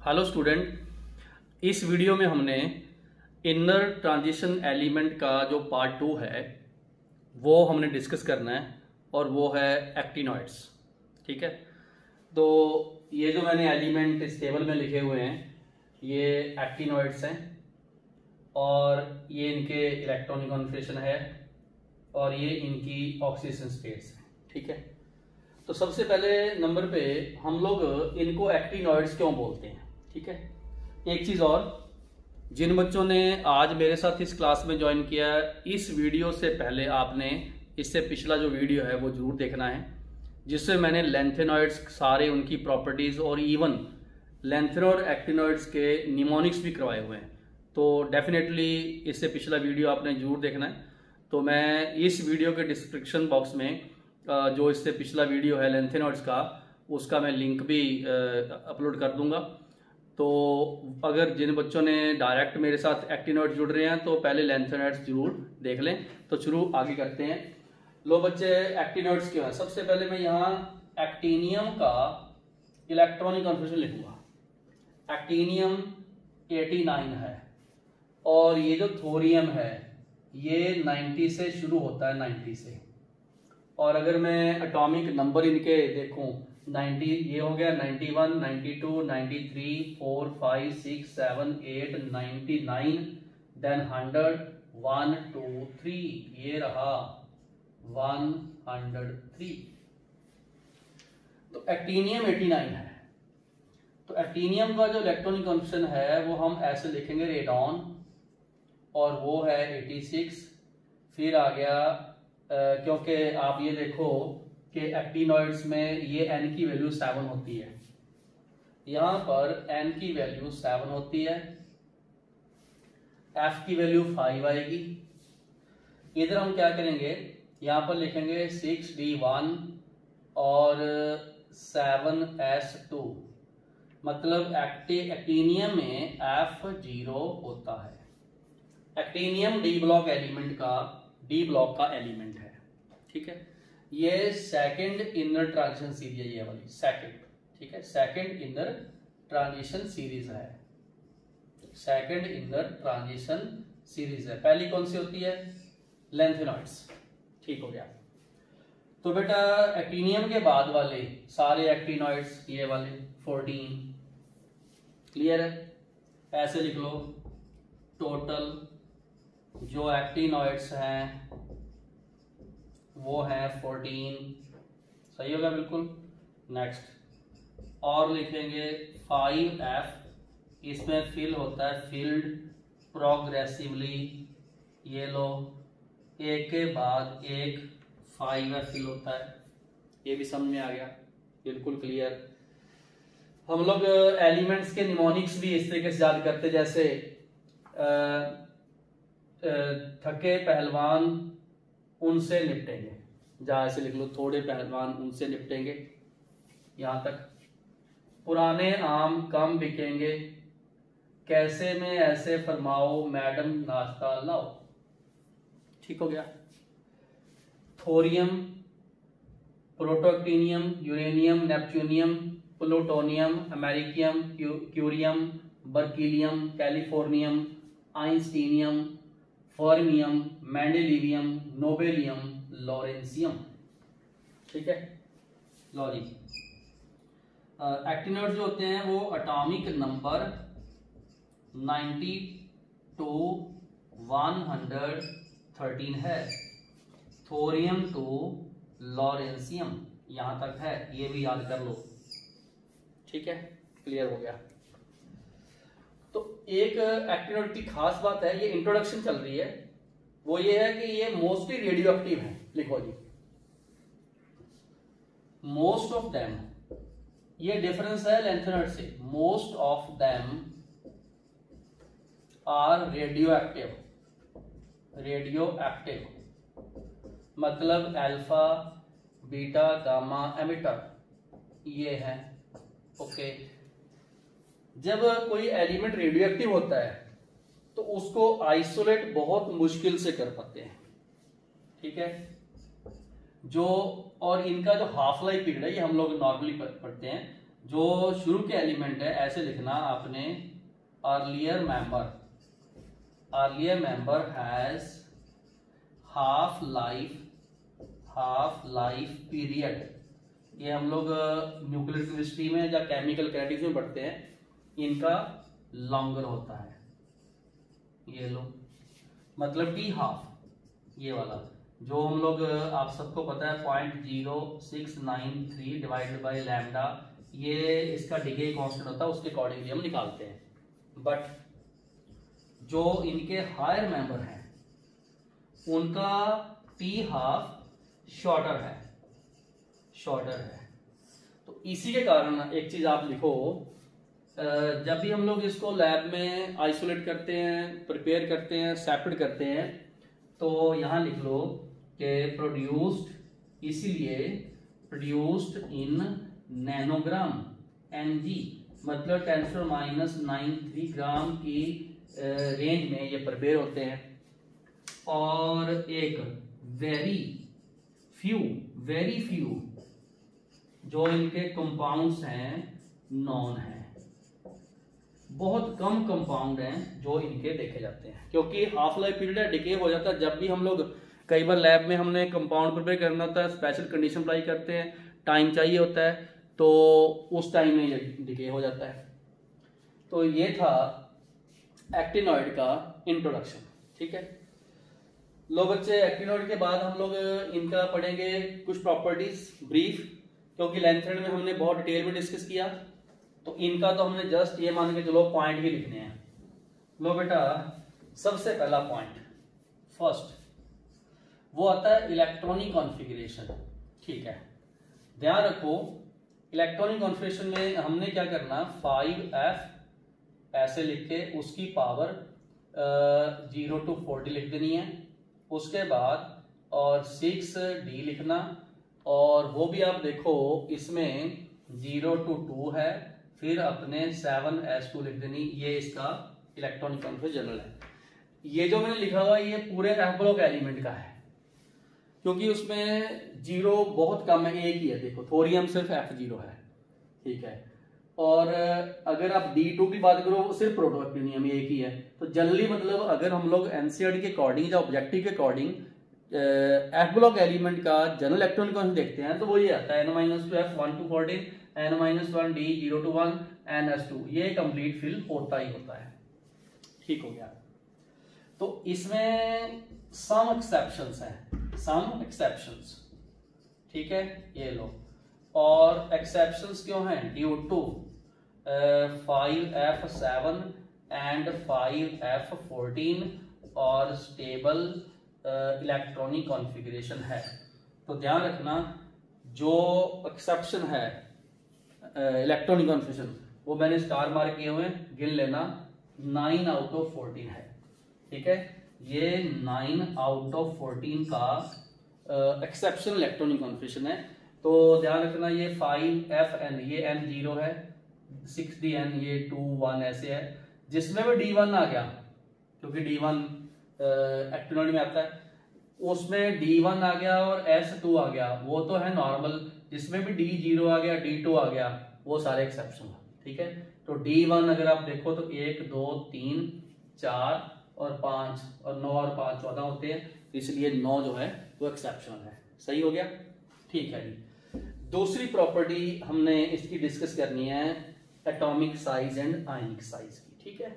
Hello student, इस video में हमने इनर ट्रांजिशन एलिमेंट का जो पार्ट 2 है वो हमने डिस्कस करना है और वो है एक्टिनॉइड्स। ठीक है, तो ये जो मैंने एलिमेंट इस टेबल में लिखे हुए हैं ये एक्टिनॉइड्स हैं और ये इनके इलेक्ट्रॉनिक कॉन्फ़िगरेशन है और ये इनकी ऑक्सीडेशन स्टेट्स हैं। ठीक है, तो सबसे पहले नंबर पे हम लोग इनको एक्टिनॉइड्स क्यों बोलते हैं। ठीक है, एक चीज़ और, जिन बच्चों ने आज मेरे साथ इस क्लास में ज्वाइन किया है, इस वीडियो से पहले आपने इससे पिछला जो वीडियो है वो जरूर देखना है, जिससे मैंने लेंथेनॉइड्स सारे उनकी प्रॉपर्टीज़ और इवन लेंथेनॉइड और एक्टिनॉइड्स के निमोनिक्स भी करवाए हुए हैं। तो डेफिनेटली इससे पिछला वीडियो आपने जरूर देखना है। तो मैं इस वीडियो के डिस्क्रिप्शन बॉक्स में जो इससे पिछला वीडियो है लेंथेनॉइड्स का, उसका मैं लिंक भी अपलोड कर दूंगा। तो अगर जिन बच्चों ने डायरेक्ट मेरे साथ एक्टिनॉइड्स जुड़ रहे हैं तो पहले लेंथेनॉइड्स जरूर देख लें। तो शुरू आगे करते हैं। लो बच्चे, एक्टिनॉइड्स क्यों है। सबसे पहले मैं यहाँ एक्टिनियम का इलेक्ट्रॉनिक कॉन्फ़िगरेशन लिखूंगा। एक्टिनियम 89 है और ये जो थोरियम है ये 90 से शुरू होता है, 90 से। और अगर मैं एटॉमिक नंबर इनके देखूं, 90 ये हो गया, 91, 92, 93, 4, 5, 6, 7, 8, 99, देन 100, 1, 2, 3, ये रहा 103। तो एक्टिनियम 89 है। तो एक्टिनियम का जो इलेक्ट्रॉनिक कॉन्फ़िगरेशन है वो हम ऐसे लिखेंगे, रेडॉन, और वो है 86। फिर आ गया क्योंकि आप ये देखो कि एक्टिनॉइड्स में ये n की वैल्यू 7 होती है, यहाँ पर n की वैल्यू 7 होती है, f की वैल्यू 5 आएगी। इधर हम क्या करेंगे, यहाँ पर लिखेंगे 6d1 और 7s2, मतलब एक्टिनियम में f0 होता है। एक्टिनियम डी ब्लॉक एलिमेंट का एलिमेंट है। ठीक है, ये सेकंड इनर ट्रांजिशन सीरीज है, ये वाली सेकंड। ठीक है, सेकंड इनर ट्रांजिशन सीरीज है, सेकंड इनर ट्रांजिशन सीरीज है। पहली कौन सी होती है, लेंथेनॉइड्स। ठीक हो गया। तो बेटा एक्टिनियम के बाद वाले सारे एक्टिनॉइड्स ये वाले 14, क्लियर है। ऐसे लिख लो, टोटल जो एक्टिनॉइड्स हैं वो है 14। सही होगा बिल्कुल। नेक्स्ट और लिखेंगे 5f, इसमें फिल होता है, फिल्ड प्रोग्रेसिवली। ये लो, एक के बाद एक 5f फिल होता है। ये भी समझ में आ गया, बिल्कुल क्लियर। हम लोग एलिमेंट्स के निमोनिक्स भी इस तरीके से याद करते, जैसे थके पहलवान उनसे निपटेंगे, जहां से लिख लो, थोड़े पहलवान उनसे निपटेंगे, यहां तक। पुराने आम कम बिकेंगे, कैसे में ऐसे फरमाओ मैडम नाश्ता लाओ। ठीक हो गया। Thorium, protactinium, uranium, neptunium, plutonium, americium, curium, berkelium, californium, einsteinium, fermium, mendelevium, nobelium, lawrencium. ठीक है, लो जी। एक्टिनॉइड्स जो होते हैं वो एटॉमिक नंबर 90 to 113 है। थोरियम टू लॉरेंसियम यहां तक है, ये भी याद कर लो। ठीक है, क्लियर हो गया। तो एक एक्टिनॉइड की खास बात है, ये इंट्रोडक्शन चल रही है, वो ये है कि ये मोस्टली रेडियो एक्टिव है। लिखो जी, मोस्ट ऑफ देम, ये डिफरेंस है लेंथेनॉइड से। Most of them are radioactive. Radioactive मतलब अल्फा, बीटा, गामा एमिटर, ये है। ओके, जब कोई एलिमेंट रेडियो एक्टिव होता है तो उसको आइसोलेट बहुत मुश्किल से कर पाते हैं। ठीक है, जो और इनका जो हाफ लाइफ पीरियड है, ये हम लोग नॉर्मली पढ़ते हैं, जो शुरू के एलिमेंट है ऐसे लिखना आपने, earlier member has half life period. ये हम लोग न्यूक्लियर केमिस्ट्री में या केमिकल कैटेगरीज में पढ़ते हैं, इनका लॉन्गर होता है। ये लो, मतलब कि हाफ, ये वाला जो हम लोग, आप सबको पता है 0.0693 डिवाइडेड बाय लैम्डा, ये इसका डिके कांस्टेंट होता है, उसके अकॉर्डिंगली हम निकालते हैं। बट जो इनके हायर मेंबर हैं उनका टी हाफ शॉर्टर है। तो इसी के कारण एक चीज आप लिखो, जब भी हम लोग इसको लैब में आइसोलेट करते हैं, प्रिपेयर करते हैं, सेपरेट करते हैं, तो यहां लिख लो कि प्रोड्यूस्ड इन नैनोग्राम Ng, मतलब 10⁻93 ग्राम की रेंज में ये प्रिपेयर होते हैं। और एक वेरी फ्यू जो इनके कंपाउंड्स हैं नॉन है, बहुत कम कंपाउंड हैं जो इनके देखे जाते हैं, क्योंकि हाफ लाइफ पीरियड है, डिके हो जाता है। जब भी हम लोग कई बार लैब में हमने कंपाउंड प्रिपेयर करना होता है, स्पेशल कंडीशन अप्लाई करते हैं, टाइम चाहिए होता है, तो उस टाइम में ये डिके हो जाता है। तो ये था एक्टिनॉइड का इंट्रोडक्शन। ठीक है, लो बच्चे, एक्टिनॉइड के बाद हम लोग इनका पढ़ेंगे कुछ प्रॉपर्टीज ब्रीफ, क्योंकि लेंथरेड में हमने बहुत डिटेल में डिस्कस किया, तो इनका तो हमने जस्ट ये मान के चलो पॉइंट ही लिखने हैं। लो बेटा, सबसे पहला पॉइंट फर्स्ट वो आता है इलेक्ट्रॉनिक कॉन्फ़िगरेशन। ठीक है, ध्यान रखो, इलेक्ट्रॉनिक कॉन्फ़िगरेशन में हमने क्या करना, 5F ऐसे लिख के उसकी पावर 0 to 40 लिख देनी है, उसके बाद और 6D लिखना, और वो भी आप देखो इसमें 0 to 2 है, फिर अपने 7S2 लिख देनी। ये इसका इलेक्ट्रॉनिक कॉन्फ़िगरेशन जनरल है। ये जो मैंने लिखा हुआ ये पूरे F ब्लॉक एलिमेंट का है, क्योंकि उसमें जीरो बहुत कम है, एक ही है। देखो थोरियम सिर्फ F0 है। ठीक है, और अगर आप D2 की बात करो सिर्फ प्रोटोएक्टिनियम एक ही है। तो जनरली मतलब अगर हम लोग एनसीईआरटी के अकॉर्डिंग या ऑब्जेक्टिव के अकॉर्डिंग F ब्लॉक एलिमेंट का जनरल इलेक्ट्रॉनिक कॉन्फ़िगरेशन देखते हैं तो वो ये आता है N-2F 1 to 14, N-1D 0 to 1, NS2। ये कंप्लीट फिल होता ही होता है। ठीक हो गया। तो इसमें सम एक्सेप्शंस हैं, सम एक्सेप्शंस। ठीक है, ये लो, और एक्सेप्शंस क्यों हैं, due to 5F7 and 5F14 और स्टेबल इलेक्ट्रॉनिक कॉन्फ़िगरेशन है। तो ध्यान रखना, जो एक्सेप्शन है इलेक्ट्रॉनिक कॉन्फ़िगरेशन वो मैंने स्टार मार्क किए हुए, गिन लेना, 9 out of 14 है। ठीक है, ये 9 out of 14 का एक्सेप्शन इलेक्ट्रॉनिक कॉन्फ़िगरेशन है। तो ध्यान रखना, ये 5FN ये N0 है, 6DN ये 2 1 ऐसे है। जिसमें भी D1 आ गया, क्योंकि D1 एक्टिनॉइड में आता है, उसमें D1 आ गया और S2 आ गया, वो तो है नॉर्मल। जिसमें भी D0 आ गया, D2 आ गया, वो सारे एक्सेप्शन। ठीक है, तो D1 अगर आप देखो तो 1 2 3 4 और 5 और 9 और 5 14 होते हैं, इसलिए 9 जो है वो एक्सेप्शन है। सही हो गया। ठीक है जी, दूसरी प्रॉपर्टी हमने इसकी डिस्कस करनी है atomic size and ionic size की। ठीक है,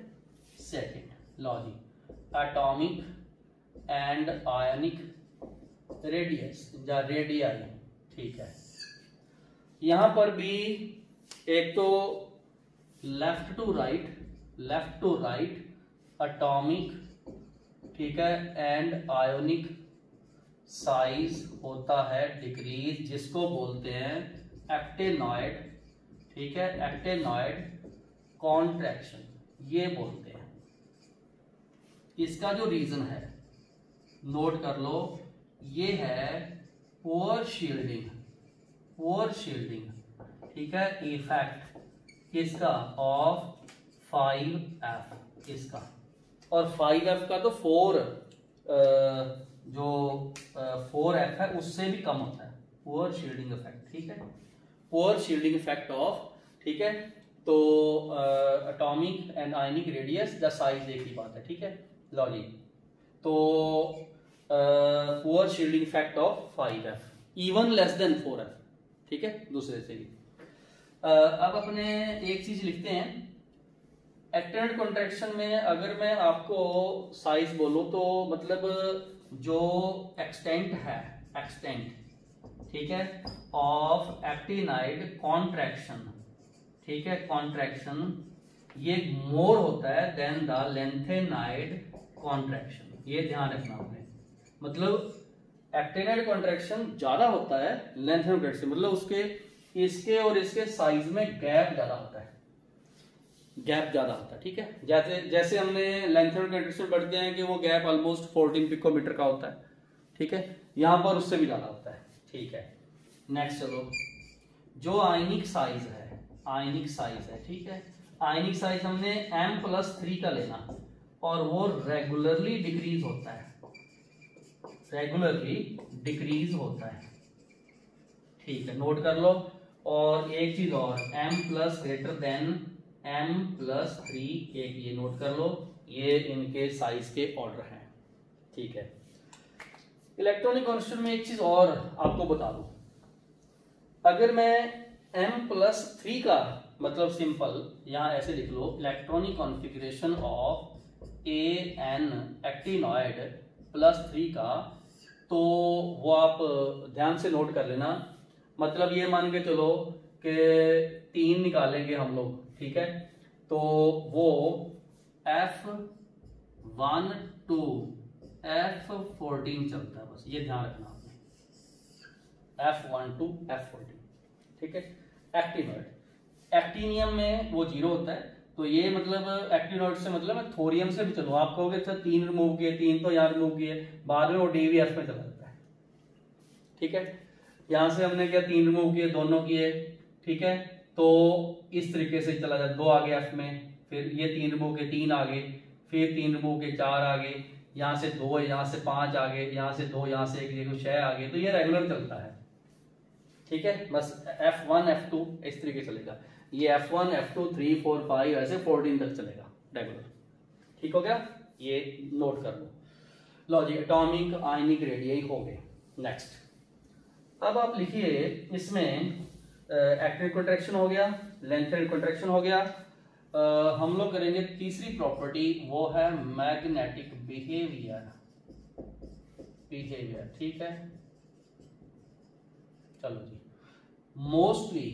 सेकंड लॉ जी, एटॉमिक एंड आयनिक रेडियस या रेडियाई। ठीक है, यहां पर भी एक तो लेफ्ट टू राइट एटॉमिक, ठीक है, एंड आयोनिक साइज होता है डिक्रीज, जिसको बोलते हैं एक्टिनॉइड। ठीक है, एक्टिनॉइड कॉन्ट्रैक्शन ये बोलते हैं। इसका जो रीजन है नोट कर लो, ये है पोअर शील्डिंग। ठीक है, इफेक्ट किसका, ऑफ 5F इसका, और 5F का तो 4F है उससे भी कम होता है, पोअर शील्डिंग इफेक्ट। ठीक है, पोअर शील्डिंग इफेक्ट ऑफ, ठीक है। तो atomic and ionic radius the size एक ही बात है, ठीक है। लो जी, तो poor shielding fact of 5F even less than 4F, ठीक है, दूसरे से भी। अब अपने एक चीज लिखते हैं, एक्सटेंडेड कॉन्ट्रैक्शन में अगर मैं आपको साइज बोलूं तो मतलब जो एक्सटेंट है, एक्सटेंट, ठीक है, ऑफ एक्टिनाइड कॉन्ट्रैक्शन, ठीक है, कॉन्ट्रैक्शन ये मोर होता है देन द लेंथेनाइड कॉन्ट्रैक्शन, ये ध्यान रखना आपने। मतलब एक्टिनाइड कॉन्ट्रैक्शन ज्यादा होता है लेंथेनाइड कॉन्ट्रैक्शन, मतलब उसके इसके और इसके साइज में गैप ज्यादा होता है, गैप ज्यादा होता है, ठीक है। जैसे जैसे हमने लेंथेनाइड कॉन्ट्रैक्शन पढ़ते हैं कि वो गैप ऑलमोस्ट 14 पिकोमीटर का होता है, ठीक है, यहां पर उससे भी ज्यादा होता है, ठीक है। नेक्स्ट चलो, जो आयनिक साइज है, आयनिक साइज है, ठीक है, आयनिक साइज हमने M+3 का लेना और वो रेगुलरली डिक्रीज होता है, रेगुलरली डिक्रीज होता है, ठीक है, नोट कर लो। और एक चीज और, M+greater M+3, एक ये नोट कर लो, ये इनके साइज के ऑर्डर हैं, ठीक है। इलेक्ट्रॉनिक कॉन्स्टेंट में एक चीज और आपको बता दूं, अगर मैं M+3 का मतलब सिंपल यहां ऐसे लिख लो, electronic configuration of AN actinoid +3 का, तो वो आप ध्यान से नोट कर लेना। मतलब ये मान के चलो कि 3 निकालेंगे हम लोग, ठीक है, तो वो F1 to F14 चलता है, बस ये ध्यान रखना आपने, F1 to F14, ठीक है। एक्टिनॉइड, एक्टिनियम में वो 0 होता है, तो ये मतलब एक्टिनॉइड से मतलब मैं थोरियम से भी चलो, आप कहोगे अच्छा 3 रिमूव किए, 3 तो यहाँ रिमूव किए, बाद में वो DVF में चला जाता है, ठीक है। यहां से हमने क्या 3 रिमूव किए, दोनों किए, ठीक है, तो इस तरीके से चला जाए, 2 आगे F में, फिर ये 3 रिमूव के 3 आगे, फिर 3 रिमूव के 4 आगे, यहाँ से 2, यहाँ से 5 आगे, यहाँ से 2, यहाँ से 1, 6 आगे, तो ये रेगुलर चलता है, ठीक है। बस F1 F2 इस तरीके चलेगा, ये F1 F2 3 4 5 ऐसे 14 तक चलेगा रेगुलर, ठीक हो गया, ये नोट कर लो। लो जी, एटॉमिक आयनिक रेडियई हो गए। नेक्स्ट, अब आप लिखिए इसमें एक्टिव कॉन्ट्रैक्शन हो गया, लेंथेनाइड कॉन्ट्रैक्शन हो गया, हम लोग करेंगे तीसरी प्रॉपर्टी, वो है मैग्नेटिक बिहेवियर, बिहेवियर, ठीक है। चलो जी, मोस्टली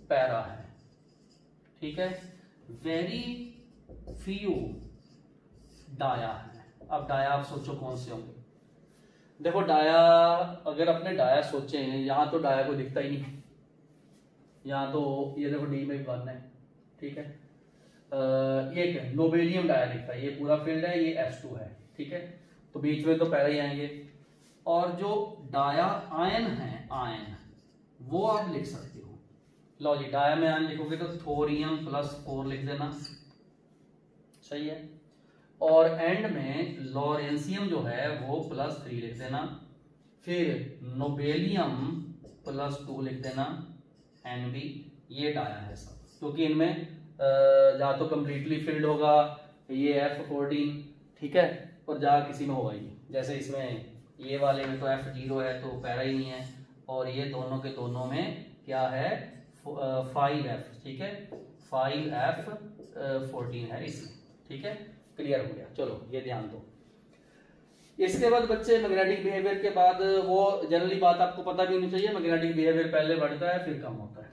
पैरा है, ठीक है, वेरी फ्यू डाया है। अब डाया आप सोचो कौन से होंगे, देखो डाया, अगर अपने डाया सोचे हैं, यहां तो डाया को दिखता ही नहीं, यहाँ तो ये देखो D में 1 है, ठीक है, ये क्या नोबेलियम डाया दिखता है, ये पूरा फील्ड है, ये S2 है, ठीक है, तो बीच में तो पहले ही आएंगे। और जो डाया आयन है, आयन वो आप लिख सकते हो, लो जी, डाया में आयन लिखोगे तो थोरियम +4 लिख देना, सही है। और एंड में लॉरेंसियम जो है वो +3 लिख देना, फिर नोबेलियम +2 लिख देना, NB, ये डाया है सब, क्योंकि इनमें या तो कंप्लीटली फिल्ड होगा ये F14, ठीक है, और जा किसी में होगा ही, जैसे इसमें ये वाले में तो F0 है तो पैरा ही नहीं है, और ये दोनों के दोनों में क्या है 5F, ठीक है, 5F14 है इसमें, ठीक है, क्लियर हो गया। चलो ये ध्यान दो। इसके बाद बच्चे मैग्नेटिक बिहेवियर के बाद वो जनरली बात आपको पता भी होनी चाहिए, मैग्नेटिक बिहेवियर पहले बढ़ता है फिर कम होता है।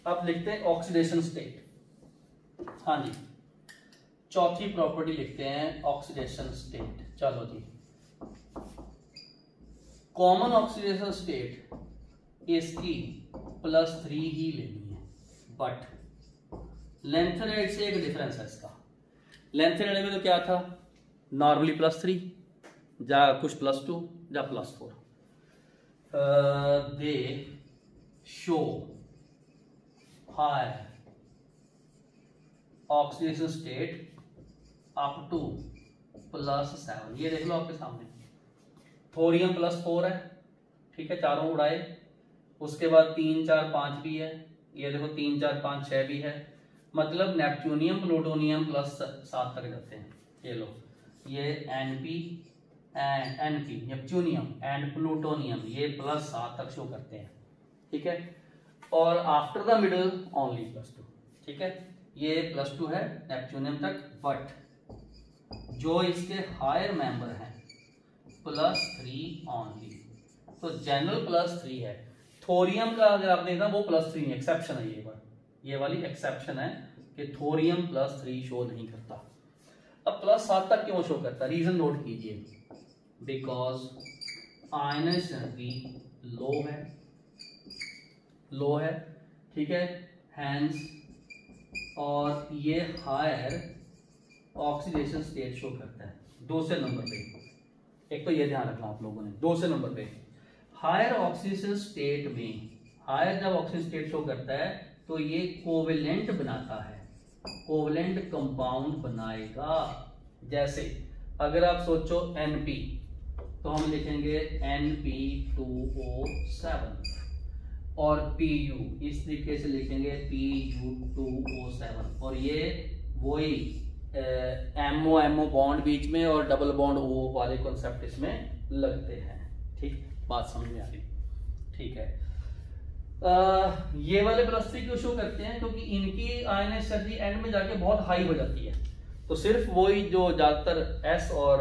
अब लिखते हैं ऑक्सीडेशन स्टेट, हाँ जी, चौथी प्रॉपर्टी लिखते हैं ऑक्सीडेशन स्टेट। चलो जी, कॉमन ऑक्सीडेशन स्टेट इसकी +3 ही लेनी है, बट लेंथेनाइड से एक डिफरेंस है इसका। लेंथेनाइड में तो क्या था, नॉर्मली +3 जा कुछ +2 जा +4, they show high oxidation state up to +7, ये देख लो आपके सामने, थोरियम +4 है, ठीक है, चारों उड़ाए, उसके बाद 3 4 5 भी है, ये देखो 3 4 5 6 भी है, मतलब नेपच्यूनियम प्लूटोनियम प्लस 7 तक जाते हैं। ये लो, ये NP and NP neptunium and plutonium ये प्लस 7 तक शो करते हैं, ठीक है। और आफ्टर द मिडल ओनली +2, ठीक है। ये +2 है नेपच्यूनियम तक, बट जो इसके हायर मेंबर हैं +3 ओनली, तो जनरल +3 है। थोरियम का अगर आप देखना वो +3 है, एक्सेप्शन है ये वाली एक्सेप्शन है कि थोरियम +3 शो नहीं करता। अब +7 तक क्यों शो करता है, रीजन नोट कीजिए, बिकॉज आयनाइजेशन एनर्जी लो है, ठीक है, हैंस, और ये हायर ऑक्सीडेशन स्टेट शो करता है 2 से नंबर पे। एक तो ये ध्यान रखना आप लोगों ने, 2 से नंबर पे हायर ऑक्सीडेशन स्टेट में, हायर जब ऑक्सीजन स्टेट शो करता है तो ये कोवेलेंट बनाता है, कोवेलेंट कंपाउंड बनाएगा। जैसे अगर आप सोचो NP, तो हम लिखेंगे NP2O7, और PU इस तरीके से लिखेंगे PU2O7, और ये वही MO बॉन्ड बीच में और डबल बॉन्ड O वाले कॉन्सेप्ट इसमें लगते हैं, ठीक, बात समझ में आ रही, ठीक है। ये वाले +3 क्यों शो करते हैं, क्योंकि इनकी आयनाइजेशन एनर्जी एंड में जाके बहुत हाई हो जाती है, तो सिर्फ वही जो ज्यादातर S और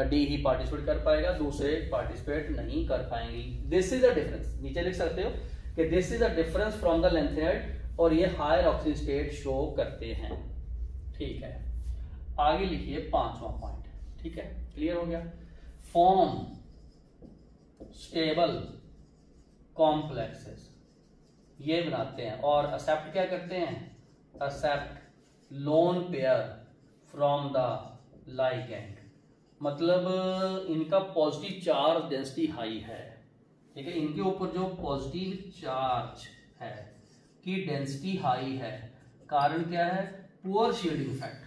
D ही पार्टिसिपेट कर पाएगा, दूसरे पार्टिसिपेट नहीं कर पाएंगे। दिस इज द डिफरेंस, नीचे लिख सकते हो कि this is the difference from the lanthanide, और ये हायर ऑक्सीजन स्टेट शो करते हैं, ठीक है। आगे लिखिए 5वां पॉइंट, ठीक है, क्लियर हो गया। फॉर्म स्टेबल कॉम्प्लेक्सेस ये बनाते हैं, और एक्सेप्ट क्या करते हैं, accept lone pair from the ligand, मतलब इनका पॉजिटिव चार्ज डेंसिटी हाई है, ठीक है, इनके ऊपर जो पॉजिटिव चार्ज है की डेंसिटी हाई है। कारण क्या है, पुअर शील्डिंग फैक्ट,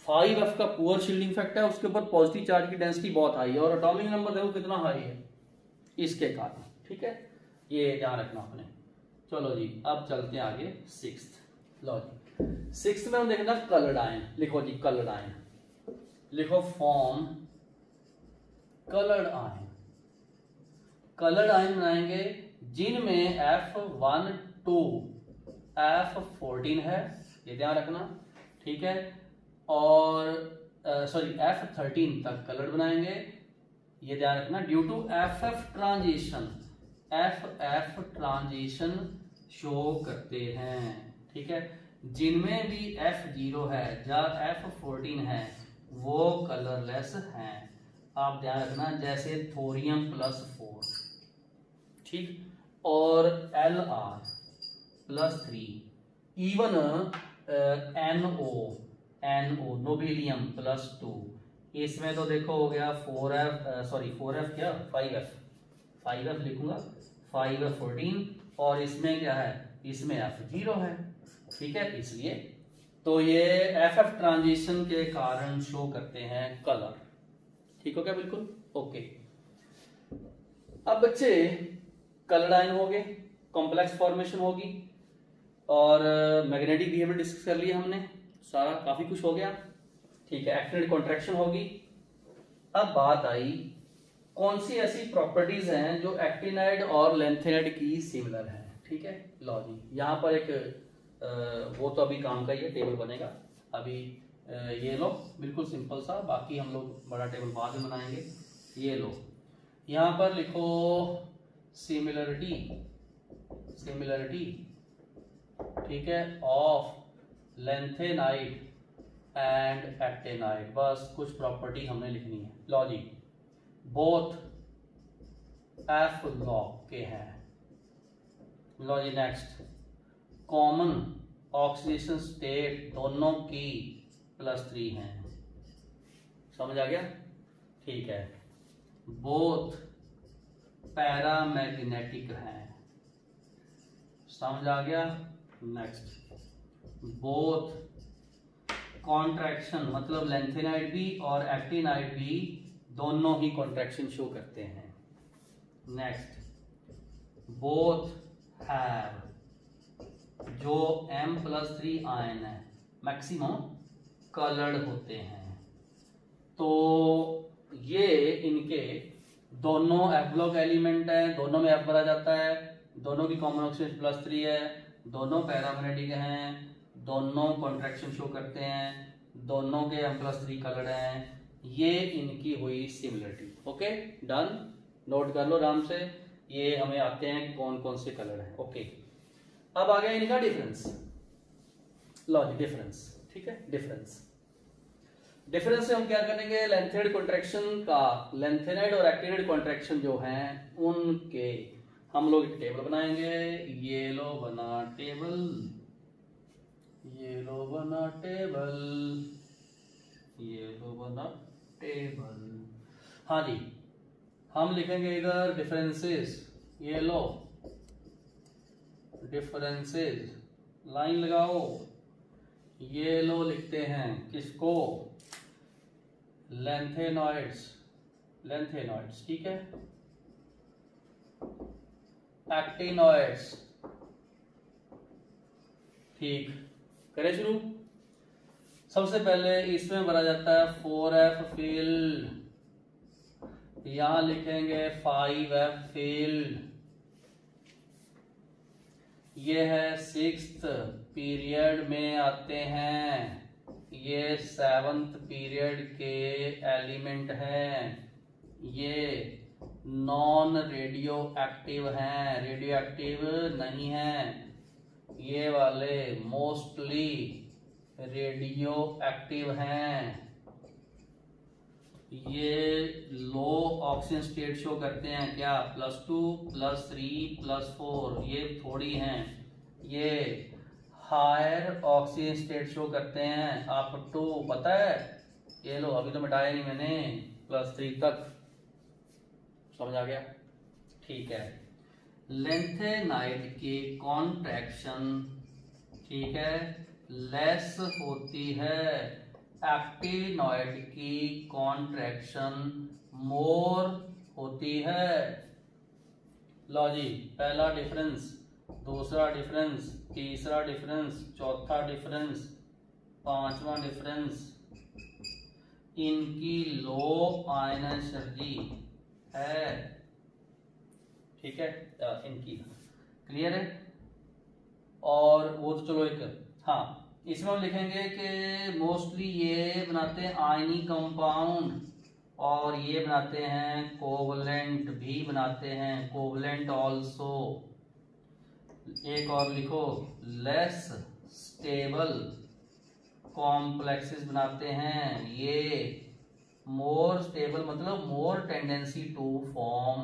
5F का पुअर शील्डिंग फैक्ट है, उसके ऊपर पॉजिटिव चार्ज की डेंसिटी बहुत हाई है, और एटॉमिक नंबर देखो कितना हाई है इसके कारण, ठीक है, ये ध्यान रखना आपने। चलो जी, अब चलते हैं आगे 6th। लो जी 6th में हम देखना कलर्ड आयन, लिखो जी कलर्ड आयन, लिखो form coloured ion. Coloured ion बनाएंगे जिनमें F1 2 F14 है, ये ध्यान रखना, ठीक है, और सॉरी F13 तक कलर्ड बनाएंगे, ये ध्यान रखना, due to FF transition, FF transition show करते हैं, ठीक है। जिनमें भी F0 है या F14 है वो कलरलेस हैं, आप ध्यान रखना, जैसे थोरियम +4, ठीक, और Lr+3, इवन NO नोबिलियम +2, इसमें तो देखो हो गया 4F क्या 5F लिखूंगा, 5F14, और इसमें क्या है, इसमें F0 है, ठीक है, इसलिए तो ये FF ट्रांजिशन के कारण शो करते हैं कलर, ठीक हो गया, बिल्कुल ओके। अब बच्चे कलर्ड आयन हो गए, कॉम्प्लेक्स फॉर्मेशन होगी, और मैग्नेटिक बिहेवियर डिस्कस कर लिया हमने, सारा काफी कुछ हो गया, ठीक है। एक्टिनिटी कॉन्ट्रैक्शन होगी। अब बात आई कौन सी ऐसी प्रॉपर्टीज हैं जो एक्टिनाइड और लैंथेनाइड की सिमिलर है, ठीक है। लो जी, यहाँ पर एक वो तो अभी काम का ही है, टेबल बनेगा अभी, ये लो बिल्कुल सिंपल सा, बाकी हम लोग बड़ा टेबल बाद में बनाएंगे। ये लो, यहाँ पर लिखो सिमिलरिटी, ठीक है, ऑफ लैंथेनाइड एंड एक्टिनाइड, बस कुछ प्रॉपर्टी हमने लिखनी है। लो जी, बोथ F लॉग के हैं। लो जी नेक्स्ट, कॉमन ऑक्सीडेशन स्टेट दोनों की +3 हैं, समझ आ गया, ठीक है। बोथ पैरामैग्नेटिक हैं, समझ आ गया। नेक्स्ट, बोथ कॉन्ट्रैक्शन, मतलब लैंथेनाइड भी और एक्टिनाइड भी दोनों ही कॉन्ट्रैक्शन शो करते हैं। नेक्स्ट, बोथ हैव, जो M+3 आयन है मैक्सिमम कलर्ड होते हैं। तो ये इनके दोनों F ब्लॉक एलिमेंट हैं, दोनों में F भरा जाता है, दोनों की कॉमन ऑक्सीजन +3 है, दोनों पैरामैग्नेटिक हैं, दोनों कॉन्ट्रैक्शन शो करते हैं, दोनों के M+3 कलर्ड हैं। ये इनकी हुई सिमिलरिटी। ओके डन, नोट कर लो आराम से। ये हमें आते हैं कौन कौन से कलर हैं। ओके अब आ गया इनका डिफरेंस। लो जी डिफरेंस, ठीक है। डिफरेंस से हम क्या करेंगे, लेंथेनाइड कॉन्ट्रैक्शन का, लेंथेनाइड और एक्टिनाइड कॉन्ट्रैक्शन जो हैं उनके हम लोग एक टेबल बनाएंगे। ये लो बना टेबल, ये लो बना टेबल, ये लो बना टेबल। हाँ जी, हम लिखेंगे इधर डिफरेंसेस, ये लो डिफरेंसेस, लाइन लगाओ। ये लो लिखते हैं किसको, लेंथेनॉइड्स, लेंथेनॉइड्स, ठीक है। एक्टिनॉइड्स, ठीक, करें शुरू। सबसे पहले इसमें भरा जाता है 4F फील्ड, यहां लिखेंगे 5F फील्ड। ये है 6th पीरियड में आते हैं, ये 7th पीरियड के एलिमेंट हैं। ये नॉन रेडियो एक्टिव हैं, रेडियो एक्टिव नहीं हैं। ये वाले मोस्टली रेडियो एक्टिव हैं। ये लो ऑक्सीजन स्टेट शो करते हैं क्या, +2 +3 +4, ये थोड़ी हैं। ये हायर ऑक्सीजन स्टेट शो करते हैं अप टू, पता है, ये लो अभी तो मिटाया नहीं मैंने, +3 तक। समझ आ गया, ठीक है। लेंथेनाइड की कॉन्ट्रैक्शन, ठीक है, लेस होती है, एक्टिनॉइड की कॉन्ट्रैक्शन मोर होती है। लो जी, पहला डिफरेंस, दूसरा डिफरेंस, तीसरा डिफरेंस, चौथा डिफरेंस, पांचवा डिफरेंस, इनकी लो आयन एनर्जी है, ठीक है, इनकी क्लियर है। और वो तो चलो एक, हाँ इसमें हम लिखेंगे कि मोस्टली ये बनाते हैं आयनी कंपाउंड, और ये बनाते हैं कोवलेंट भी बनाते हैं, कोवलेंट ऑल्सो। एक और लिखो, लेस स्टेबल कॉम्प्लेक्सेस बनाते हैं, ये मोर स्टेबल मतलब मोर टेंडेंसी टू फॉर्म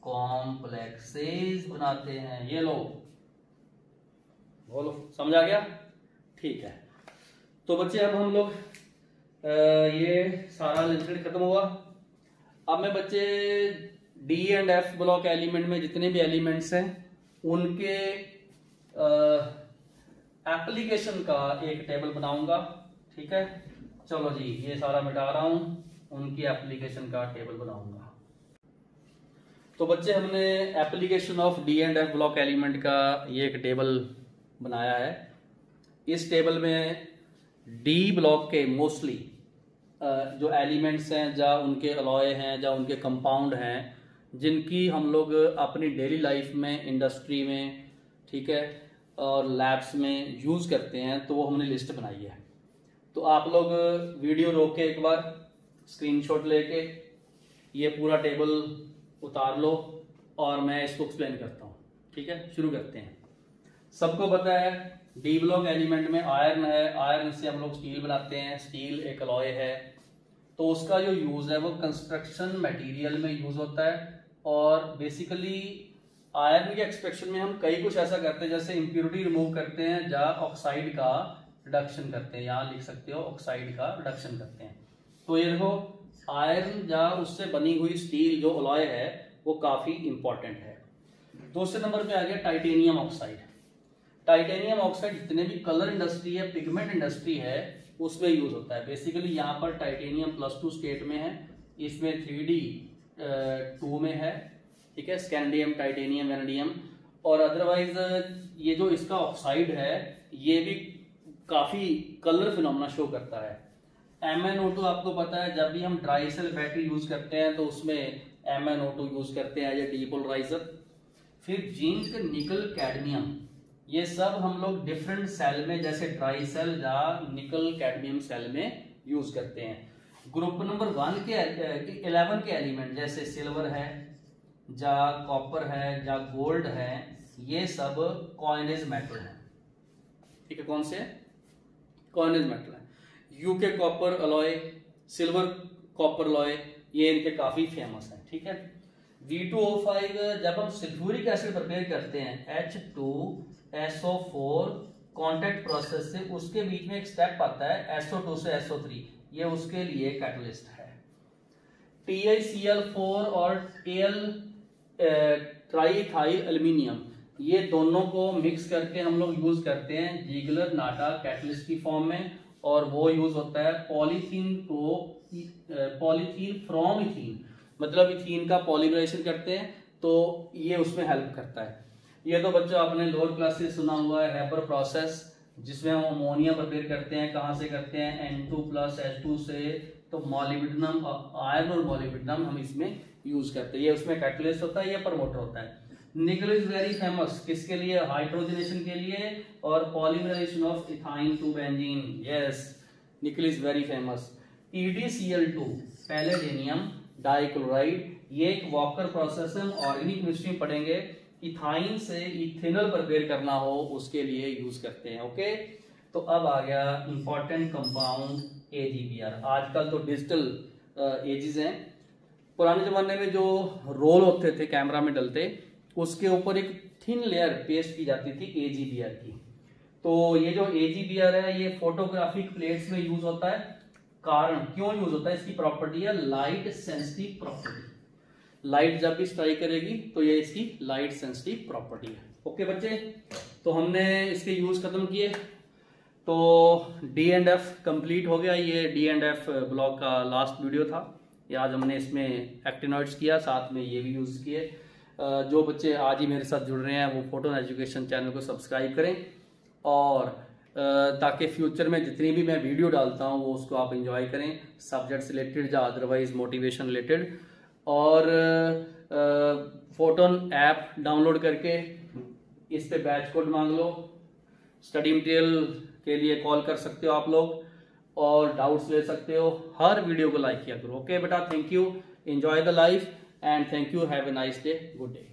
कॉम्प्लेक्सेस बनाते हैं। ये लो, बोलो समझ आ गया, ठीक है। तो बच्चे अब हम लोग ये सारा लेक्चर खत्म हुआ। अब मैं बच्चे D and F block element में जितने भी एलिमेंट्स हैं उनके एप्लीकेशन का एक टेबल बनाऊंगा, ठीक है। चलो जी, ये सारा मिटा रहा हूं, उनकी एप्लीकेशन का टेबल बनाऊंगा। तो बच्चे हमने application of D and F block element का ये एक टेबल बनाया है। इस टेबल में D ब्लॉक के मोस्टली जो एलिमेंट्स हैं, या उनके अलॉय हैं, या उनके कंपाउंड हैं, जिनकी हम लोग अपनी डेली लाइफ में, इंडस्ट्री में, ठीक है, और लैब्स में यूज़ करते हैं, तो वो हमने लिस्ट बनाई है। तो आप लोग वीडियो रोक के एक बार स्क्रीनशॉट लेके ये पूरा टेबल उतार लो और मैं इसको एक्सप्लेन करता हूँ, ठीक है। शुरू करते हैं। सबको पता है डी ब्लॉक एलिमेंट में आयरन है, आयरन से हम लोग स्टील बनाते हैं, स्टील एक अलॉय है। तो उसका जो यूज है वो कंस्ट्रक्शन मटेरियल में यूज होता है, और बेसिकली आयरन के एक्सट्रैक्शन में हम कई कुछ ऐसा करते हैं, जैसे इम्प्योरिटी रिमूव करते हैं, या ऑक्साइड का रिडक्शन करते हैं, यहाँ लिख सकते हो ऑक्साइड का रिडक्शन करते हैं। तो ये देखो, आयरन या उससे बनी हुई स्टील जो अलॉय है वो काफी इंपॉर्टेंट है। दूसरे नंबर पे आ गया टाइटेनियम ऑक्साइड। टाइटेनियम ऑक्साइड जितने भी कलर इंडस्ट्री है, पिगमेंट इंडस्ट्री है, उसमें यूज होता है। बेसिकली यहाँ पर टाइटेनियम +2 स्टेट में है, इसमें 3D 2 में है, ठीक है, स्कैंडियम, टाइटेनियम, वैनेडियम। और अदरवाइज ये जो इसका ऑक्साइड है ये भी काफी कलर फिनोमेना शो करता है। MnO2 आपको पता है, जब भी हम ड्राई सेल बैटरी यूज करते हैं तो उसमें MnO2 यूज करते हैं एज ए डीपोलराइजर। फिर जिंक, निकल, कैडमियम, ये सब हम लोग डिफरेंट सेल में जैसे ड्राई सेल या निकल कैडमियम सेल में यूज करते हैं। ग्रुप नंबर 11 के एलिमेंट जैसे सिल्वर है या कॉपर है या गोल्ड है, ये सब कॉइनेज मेटल है। ठीक है, कौन से कॉइनेज मेटल है। UK copper alloy, silver copper alloy, ये इनके काफी फेमस है। ठीक है, V2O5 जब हम सल्फ्यूरिक एसिड प्रिपेयर करते हैं H2SO4 कांटेक्ट प्रोसेस से, उसके बीच में एक स्टेप आता है SO2 से SO3, ये उसके लिए कैटलिस्ट है। TiCl4 और Al ट्राईथाइल एल्यूमिनियम, ये दोनों को मिक्स करके हम लोग यूज करते हैं जिगलर नाटा कैटलिस्ट की फॉर्म में, और वो यूज होता है पॉलीथीन फ्रॉम इथीन, मतलब इथीन का पॉलीमराइजेशन करते हैं तो ये उसमें हेल्प करता है। ये तो बच्चों आपने लोअर क्लास से सुना हुआ है हेबर प्रोसेस, जिसमें हम अमोनिया प्रिपेयर करते हैं। कहाँ से करते हैं? N2+H2 से। तो मॉलिब्डेनम, आयरन और मॉलिब्डेनम हम इसमें यूज करते हैं। ये उसमें कैटलिस्ट होता है, ये प्रमोटर होता है। निकल इज वेरी फेमस किसके लिए? हाइड्रोजनेशन के लिए और polymerisation of ethyne to benzene. Yes, nickel is very famous. EdCl2 palladium dichloride, ये एक वॉकर प्रोसेस है, हम ऑर्गेनिक केमिस्ट्री में पढ़ेंगे। इथाइन से इथेनॉल प्रिपेयर करना हो उसके लिए यूज करते हैं। ओके, तो अब आ गया इंपॉर्टेंट कंपाउंड AgBr। आजकल तो डिजिटल एजेस हैं, पुराने जमाने में जो रोल होते थे कैमरा में डलते, उसके ऊपर एक थिन लेयर पेस्ट की जाती थी AgBr की। तो ये जो AgBr है ये फोटोग्राफिक प्लेट्स में यूज होता है। कारण क्यों यूज होता है? इसकी प्रॉपर्टी है लाइट सेंसिटिव प्रॉपर्टी। लाइट जब भी स्ट्राइक करेगी तो ये इसकी लाइट सेंसिटिव प्रॉपर्टी है। ओके बच्चे, तो हमने इसके यूज खत्म किए। तो D&F कंप्लीट हो गया। ये D&F ब्लॉग का लास्ट वीडियो था। ये आज हमने इसमें एक्टिनॉइड्स किया, साथ में ये भी यूज किए। जो बच्चे आज ही मेरे साथ जुड़ रहे हैं वो फोटोन एजुकेशन चैनल को सब्सक्राइब करें, और ताकि फ्यूचर में जितनी भी मैं वीडियो डालता हूँ वो उसको आप एंजॉय करें, सब्जेक्ट से रिलेटेड या अदरवाइज मोटिवेशन रिलेटेड। और फोटोन ऐप डाउनलोड करके इस पे बैच कोड मांग लो। स्टडी मटेरियल के लिए कॉल कर सकते हो आप लोग, और डाउट्स ले सकते हो। हर वीडियो को लाइक किया करो। ओके बेटा, thank you, enjoy the life and thank you, have a nice day, good day.